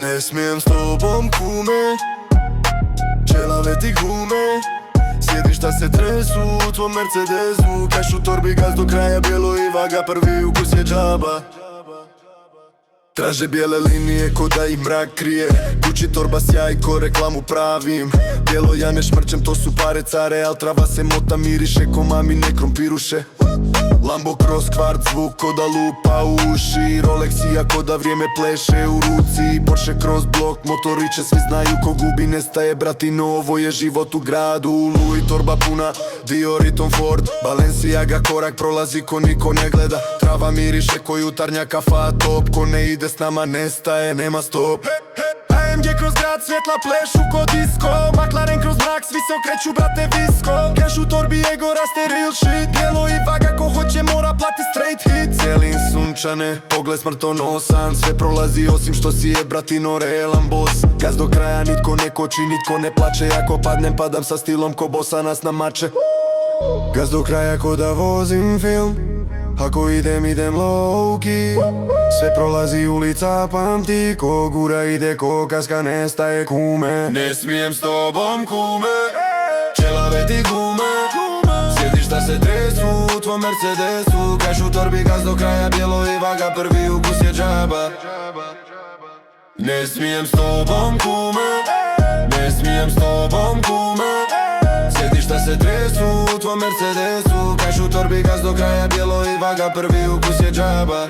Ne smijem s tobom kume, čelave ti gume, sjedišta se tresu u tvom Mercedesu. Keš u torbi, gaz do kraja, bijelo i vaga, prvi ukus je džaba. Traže bijele linije ko da ih mrak krije, kući torba sjaj ko reklamu pravim. Bijelo ja ne šmrčem, to su pare care, al trava se mota miriše ko mamine krompiruše. Lambo kroz kvart, zvuk ko da lupa u uši, Rolexija ko da vrijeme pleše u ruci. Porsche kroz blok, motoriće svi znaju ko gubi nestaje bratino, ovo je život u gradu. Louis torba puna, Dior i Tom Ford, Balenciaga korak prolazi ko niko ne gleda. Trava miriše ko jutarnja kafa top, ko ne ide s nama nestaje, nema stop. AMG kroz grad, svjetla plešu ko disco, McLaren kroz mrak, svi se okreću brate visko. Cash u torbi, ego raste real shit, bijelo i vaga ko hoće mora plati straight hit. Cijelim sunčane, pogled smrtonosan, sve prolazi osim što si je bratino realan boss. Gaz do kraja, nitko ne koči, nitko ne plače, ako padnem padam sa stilom ko bossa nas na mače. Gaz do kraja ko da vozim film, ako idem low-key. Sve prolazi ulica, pamti, ko gura ide, ko kaska nestaje kume. Ne smijem s tobom kume, čelave ti gume, sjedišta se tresu u tvom Mercedesu. Keš u torbi, gaz do kraja, bijelo i vaga, prvi ukus je džaba. Ne smijem s tobom kume, ne smijem s tobom kume, sjedišta se tresu u tvom Mercedesu. Keš u torbi, gaz do kraja, bijelo i vaga, prvi ukus je džaba.